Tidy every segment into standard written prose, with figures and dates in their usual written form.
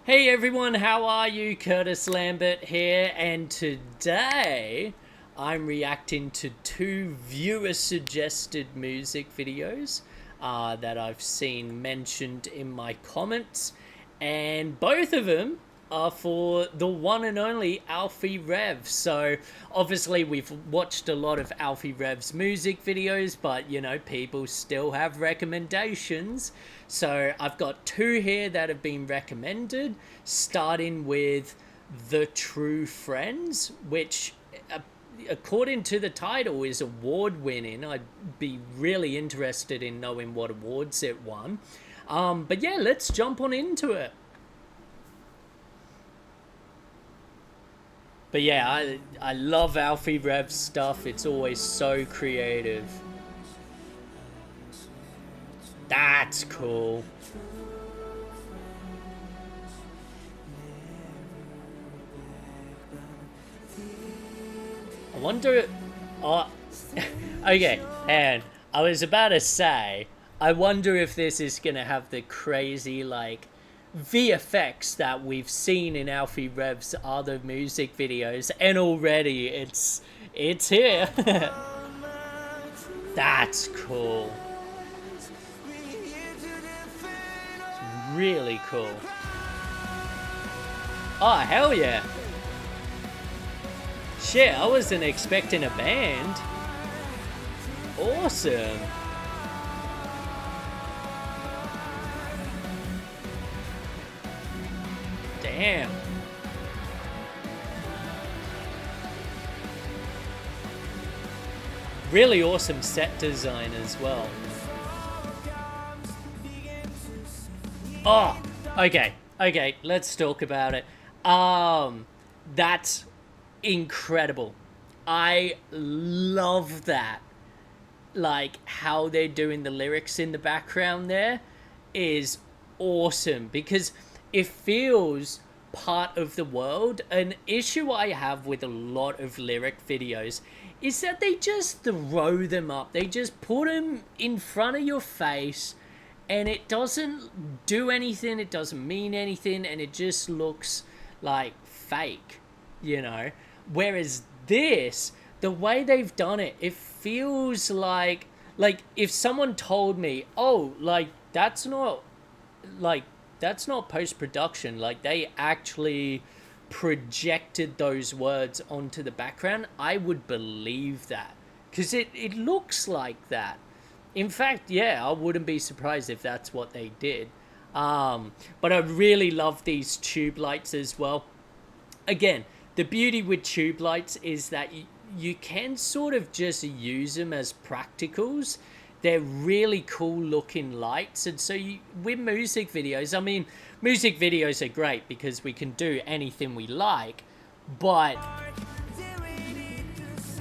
Hey everyone, how are you? Curtis Lambert here, and today I'm reacting to two viewer suggested music videos that I've seen mentioned in my comments, and both of them are for the one and only Alffy Rev. So obviously we've watched a lot of Alffy Rev's music videos, but you know, people still have recommendations. So I've got two here that have been recommended, starting with The True Friends, which according to the title is award winning. I'd be really interested in knowing what awards it won. But yeah, let's jump on into it. But yeah, I love Alffy Rev stuff. It's always so creative. That's cool. I wonder. Oh, okay. And I was about to say, I wonder if this is gonna have the crazy like VFX that we've seen in Alffy Rev's other music videos, and already it's here. That's cool. Really cool. Oh hell yeah! Shit, I wasn't expecting a band. Awesome. Damn. Really awesome set design as well. Oh, okay, let's talk about it. That's incredible. I love that. Like how they're doing the lyrics in the background there is awesome because it feels part of the world. An issue I have with a lot of lyric videos is that they just throw them up. They just put them in front of your face and it doesn't do anything, it doesn't mean anything, and it just looks like fake, you know? Whereas this, the way they've done it, it feels like if someone told me, oh, like that's not post-production, like they actually projected those words onto the background, I would believe that because it looks like that. In fact, yeah, I wouldn't be surprised if that's what they did. But I really love these tube lights as well. Again, the beauty with tube lights is that you can sort of just use them as practicals. They're really cool looking lights, and so with music videos, I mean, music videos are great because we can do anything we like, but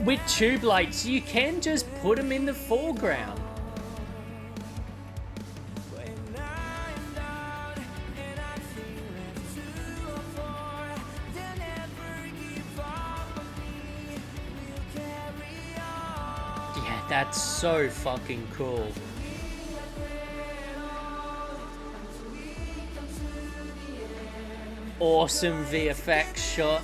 with tube lights you can just put them in the foreground. Yeah, that's so fucking cool. Awesome VFX shot.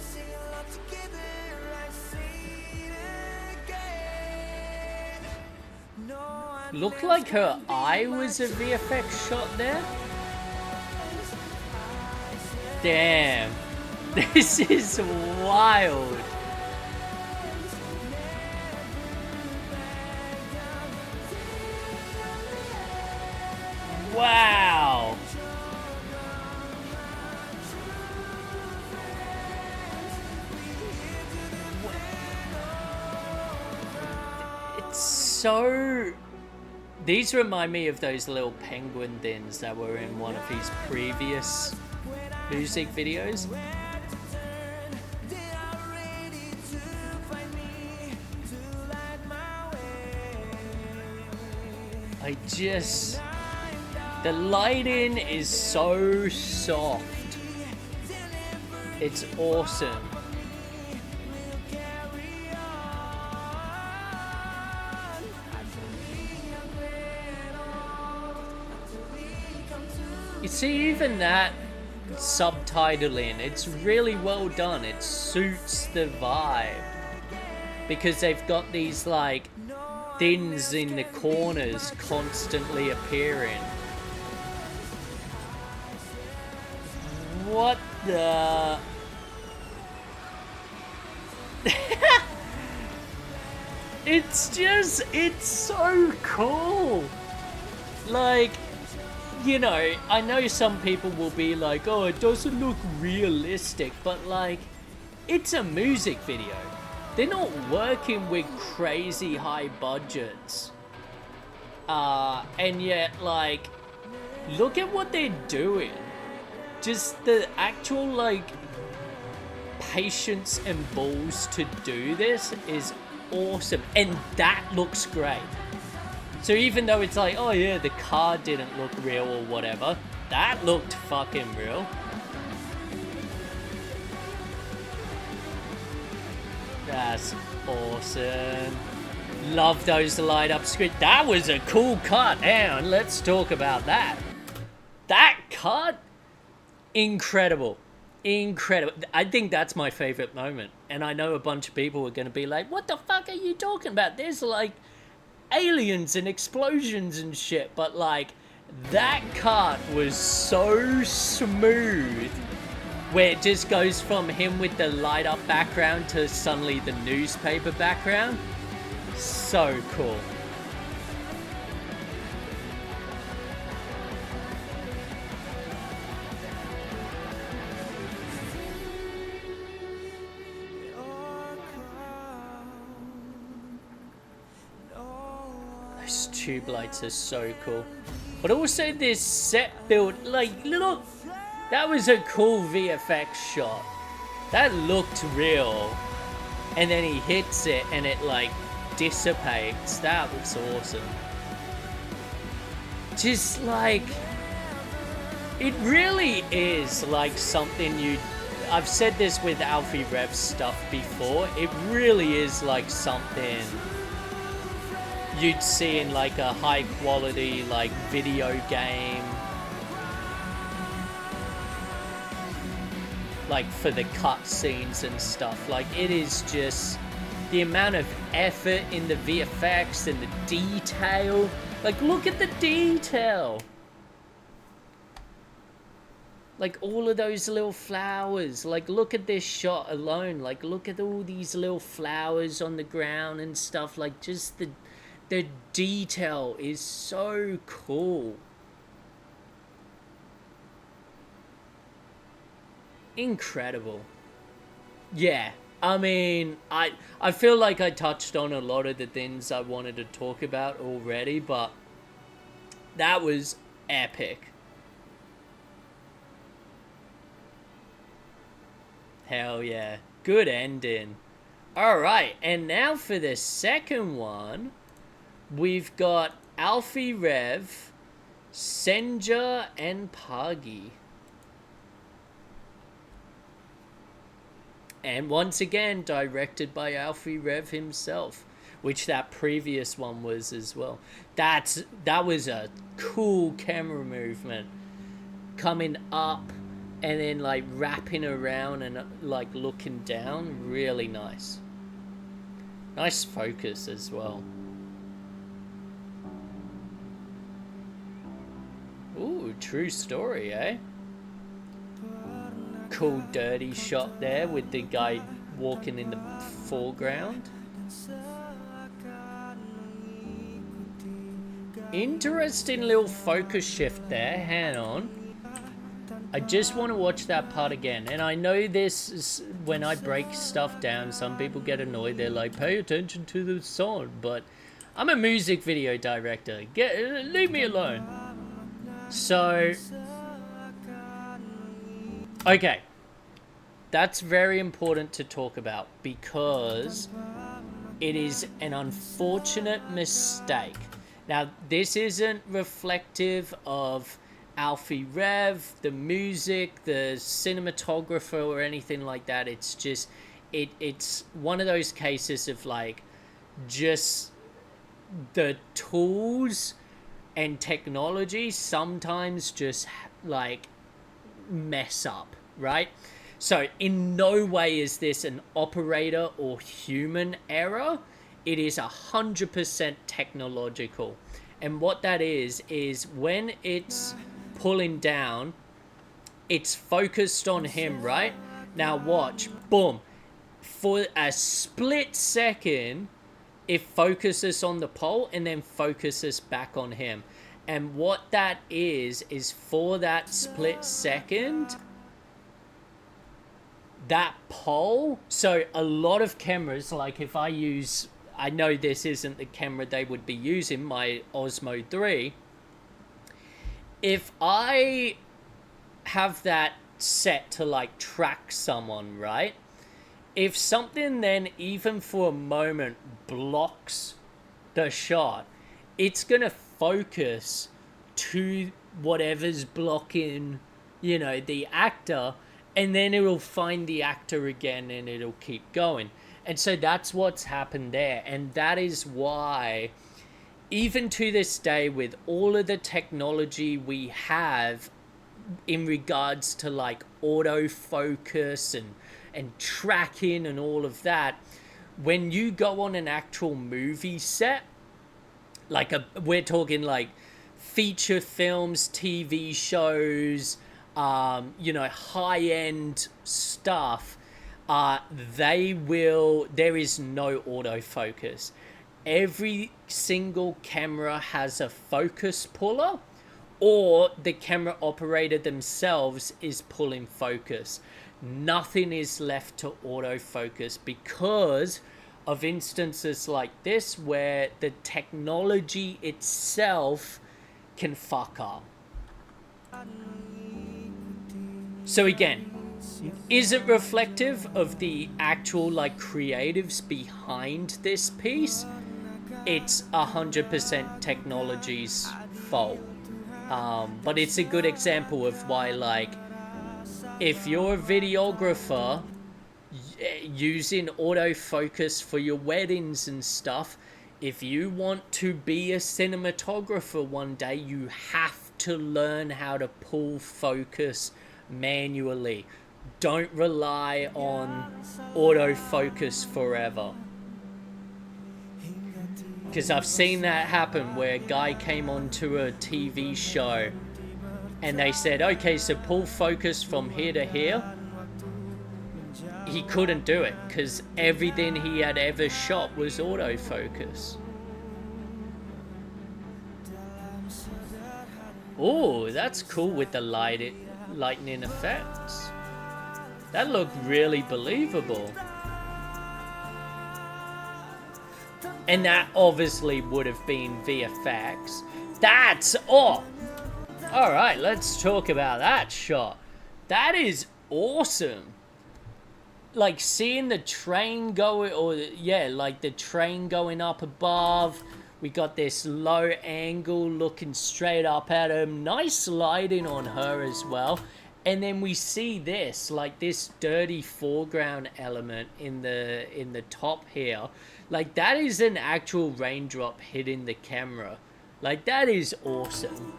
Looked like her eye was a VFX shot there. Damn. This is wild. Wow. It's so... These remind me of those little penguin things that were in one of his previous music videos. The lighting is so soft. It's awesome. You see, even that, subtitle in. It's really well done. It suits the vibe because they've got these like thins in the corners constantly appearing. What the... it's so cool. Like, you know, I know some people will be like, oh, it doesn't look realistic, but like, it's a music video. They're not working with crazy high budgets. And yet, like, look at what they're doing. Just the actual, like, patience and balls to do this is awesome. And that looks great. So even though it's like, oh yeah, the car didn't look real or whatever, that looked fucking real. That's awesome. Love those light up screens. That was a cool cut. And let's talk about that. That cut, incredible. Incredible. I think that's my favorite moment. And I know a bunch of people are going to be like, what the fuck are you talking about? There's like aliens and explosions and shit, but like that cut was so smooth where it just goes from him with the light up background to suddenly the newspaper background. So cool. Tube lights are so cool, but also this set build, like, look, that was a cool VFX shot. That looked real, and then he hits it and it like dissipates. That was awesome. Just like, it really is like something I've said this with Alffy Rev stuff before, it really is like something you'd see in like a high quality like video game, like for the cutscenes and stuff. Like, it is just the amount of effort in the VFX and the detail. Like, look at the detail. Like, all of those little flowers. Like, look at this shot alone. Like, look at all these little flowers on the ground and stuff. Like, just the detail is so cool. Incredible. Yeah, I mean, I feel like I touched on a lot of the things I wanted to talk about already, but that was epic. Hell yeah. Good ending. Alright, and now for the second one, we've got Alffy Rev, Senja Pagi. And once again, directed by Alffy Rev himself, which that previous one was as well. That was a cool camera movement. Coming up and then like wrapping around and like looking down. Really nice. Nice focus as well. Ooh, true story, eh? Cool dirty shot there with the guy walking in the foreground. Interesting little focus shift there. Hang on. I just want to watch that part again. And I know this is, when I break stuff down, some people get annoyed. They're like, pay attention to the song. But I'm a music video director. Leave me alone. So, okay. That's very important to talk about because it is an unfortunate mistake. Now, this isn't reflective of Alffy Rev, the music, the cinematographer, or anything like that. It's just, it's one of those cases of like, just the tools and technology sometimes just like mess up, right? So in no way is this an operator or human error. It is 100% technological. And what that is when it's pulling down, it's focused on him, right? Now watch, boom. For a split second, it focuses on the pole and then focuses back on him. And what that is for that split second, that pole. So a lot of cameras, like if I know this isn't the camera they would be using, my Osmo 3. If I have that set to like track someone, right? If something then even for a moment blocks the shot, it's gonna focus to whatever's blocking, the actor, and then it'll find the actor again and it'll keep going. And so that's what's happened there. And that is why, even to this day, with all of the technology we have in regards to like autofocus and tracking and all of that, when you go on an actual movie set, like we're talking like feature films, TV shows, high-end stuff, there is no autofocus. Every single camera has a focus puller, or the camera operator themselves is pulling focus. Nothing is left to autofocus because of instances like this where the technology itself can fuck up. So again, is it reflective of the actual like creatives behind this piece? It's 100% technology's fault. But it's a good example of why, like, if you're a videographer using autofocus for your weddings and stuff, if you want to be a cinematographer one day, you have to learn how to pull focus manually. Don't rely on autofocus forever. Because I've seen that happen where a guy came onto a TV show and they said, okay, so pull focus from here to here. He couldn't do it because everything he had ever shot was autofocus. Oh, that's cool with the lightning effects. That looked really believable. And that obviously would have been VFX. Alright, let's talk about that shot. That is awesome. Like seeing the train the train going up above. We got this low angle looking straight up at him. Nice lighting on her as well. And then we see this, like this dirty foreground element in the top here. Like that is an actual raindrop hitting the camera. Like that is awesome.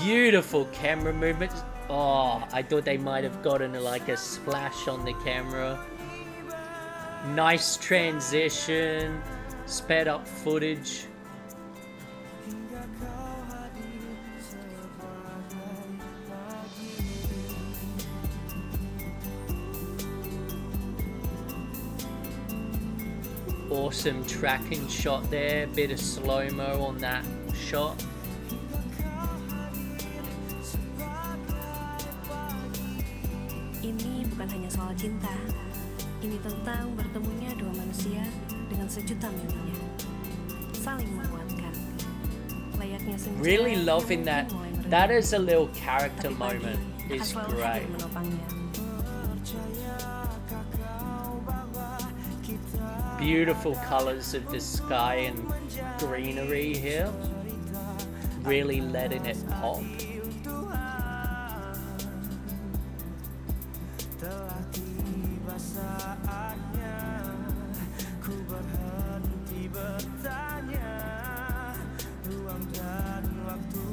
Beautiful camera movements. Oh, I thought they might have gotten like a splash on the camera. Nice transition. Sped up footage. Awesome tracking shot there, bit of slow-mo on that shot. Ini bukan hanya soal cinta. Ini tentang bertemunya dua manusia dengan sejuta mimpinya. Saling menguatkan. Layaknya senja. Really loving that. That is a little character moment. It's great. Beautiful colors of the sky and greenery here. Really letting it pop. Ruang dan waktu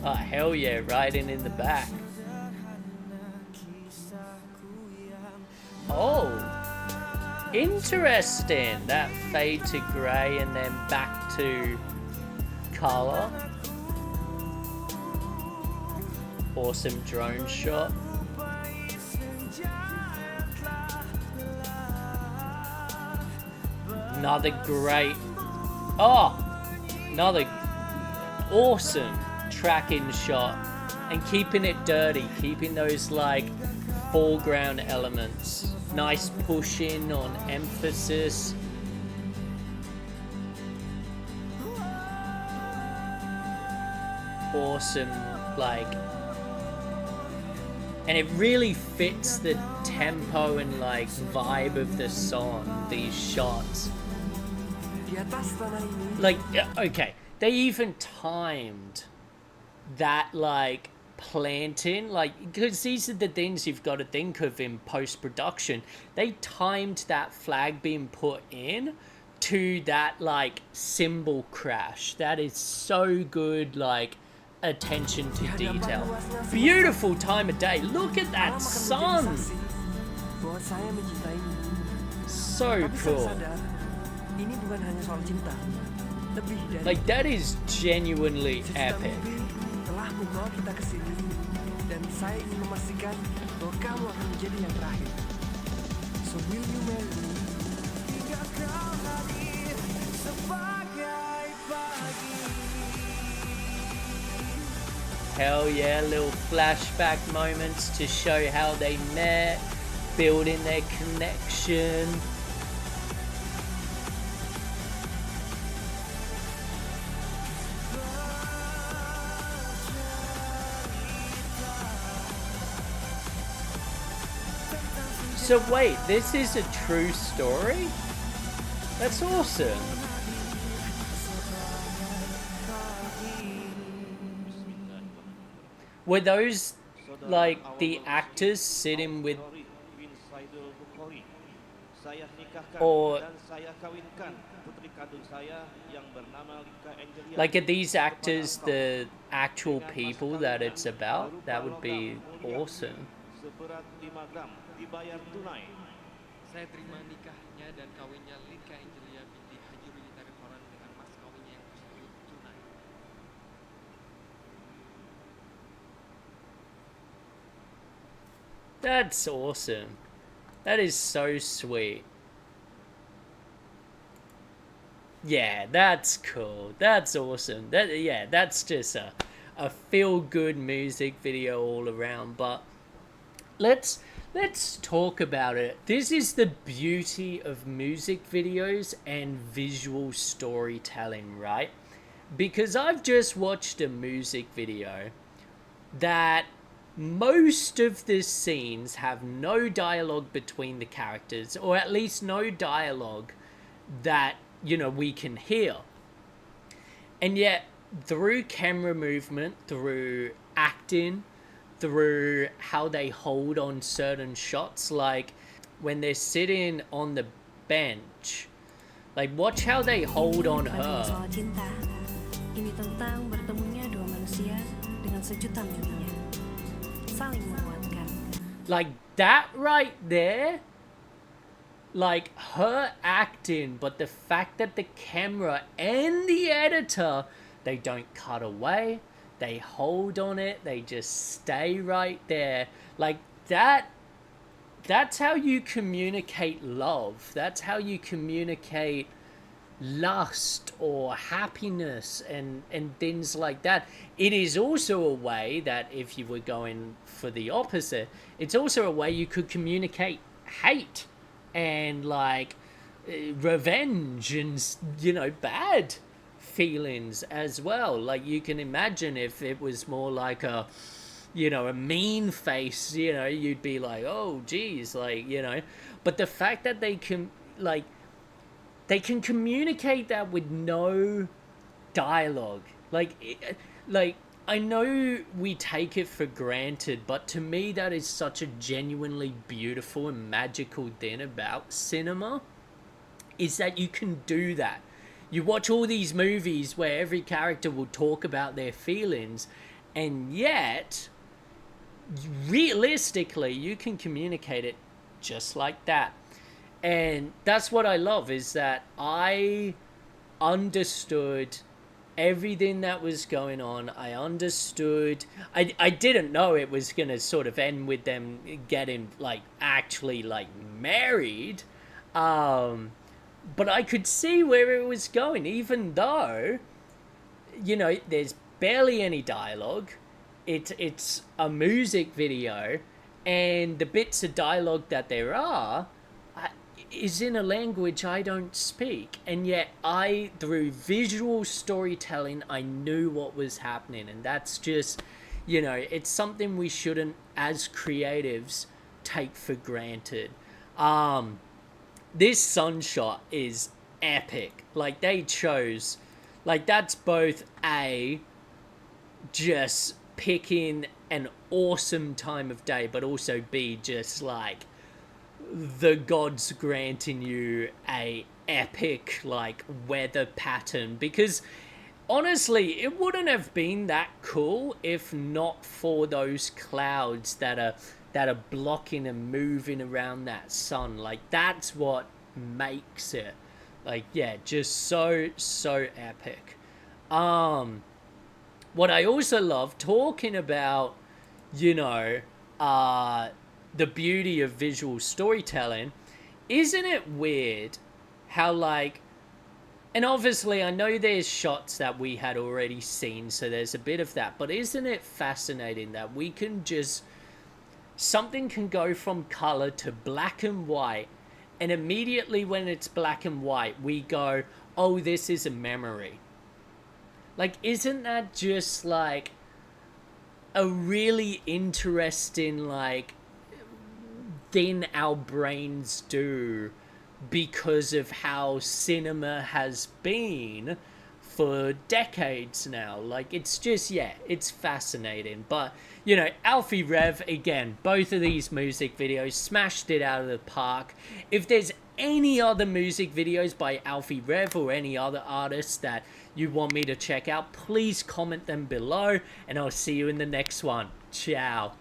Oh, hell yeah, riding in the back. Oh, interesting. That fade to grey and then back to colour. Awesome drone shot. Another great... Oh! Another awesome tracking shot. And keeping it dirty. Keeping those, like, foreground elements. Nice push in on emphasis. Awesome, like... And it really fits the tempo and, like, vibe of the song, these shots. Like, okay, they even timed that, like, planting, like, because these are the things you've got to think of in post-production. They timed that flag being put in to that, like, cymbal crash. That is so good, like, attention to detail. Beautiful time of day. Look at that sun. So cool. Like, that is genuinely epic. Hell yeah, little flashback moments to show how they met, building their connection. So wait, this is a true story? That's awesome. Were those, like, the actors sitting with... Or... Like, are these actors the actual people that it's about? That would be awesome. Saya terima nikahnya dan kawinnya Lika Angelia binti Haji Ruyita Restoran dengan mas kawinnya yang tersebut tunai. That's awesome. That is so sweet. Yeah, that's cool. That's awesome. Yeah, that's just a feel-good music video all around. But let's talk about it. This is the beauty of music videos and visual storytelling, right? Because I've just watched a music video that most of the scenes have no dialogue between the characters, or at least no dialogue that, you know, we can hear. And yet, through camera movement, through acting, through how they hold on certain shots, like when they're sitting on the bench, like watch how they hold on her. Ini tentang bertemunya dua manusia dengan sejuta mimpinya, saling menguatkan. Like that right there, like her acting, but the fact that the camera and the editor, they don't cut away, they hold on it, they just stay right there. Like that's how you communicate love. That's how you communicate lust or happiness and things like that. It is also a way that if you were going for the opposite, it's also a way you could communicate hate and like revenge and, you know, bad feelings as well. Like you can imagine if it was more like a, you know, a mean face, you know, you'd be like, oh geez, like, you know. But the fact that they can, like, they can communicate that with no dialogue. Like I know we take it for granted, but to me that is such a genuinely beautiful and magical thing about cinema, is that you can do that. You watch all these movies where every character will talk about their feelings, And yet, realistically, you can communicate it just like that. And that's what I love, is that I understood everything that was going on. I understood. I didn't know it was going to sort of end with them getting, like, actually, like, married. But I could see where it was going, even though, there's barely any dialogue. It's a music video, and the bits of dialogue that there are is in a language I don't speak, and yet through visual storytelling, I knew what was happening. And that's just, it's something we shouldn't, as creatives, take for granted. This sun shot is epic. Like, they chose, like, that's both just picking an awesome time of day, but also B, just like the gods granting you a epic, like, weather pattern. Because honestly, it wouldn't have been that cool if not for those clouds that are blocking and moving around that sun. Like, that's what makes it, like, yeah, just so epic. What I also love, talking about, the beauty of visual storytelling, isn't it weird how, like, and obviously I know there's shots that we had already seen, so there's a bit of that, but isn't it fascinating that we can just, something can go from color to black and white, and immediately when it's black and white, we go, oh, this is a memory. Like, isn't that just, like, a really interesting, like, thing our brains do because of how cinema has been for decades now? Like, it's just, yeah, it's fascinating. But, Alffy Rev, again, both of these music videos smashed it out of the park. If there's any other music videos by Alffy Rev or any other artists that you want me to check out, please comment them below, and I'll see you in the next one. Ciao.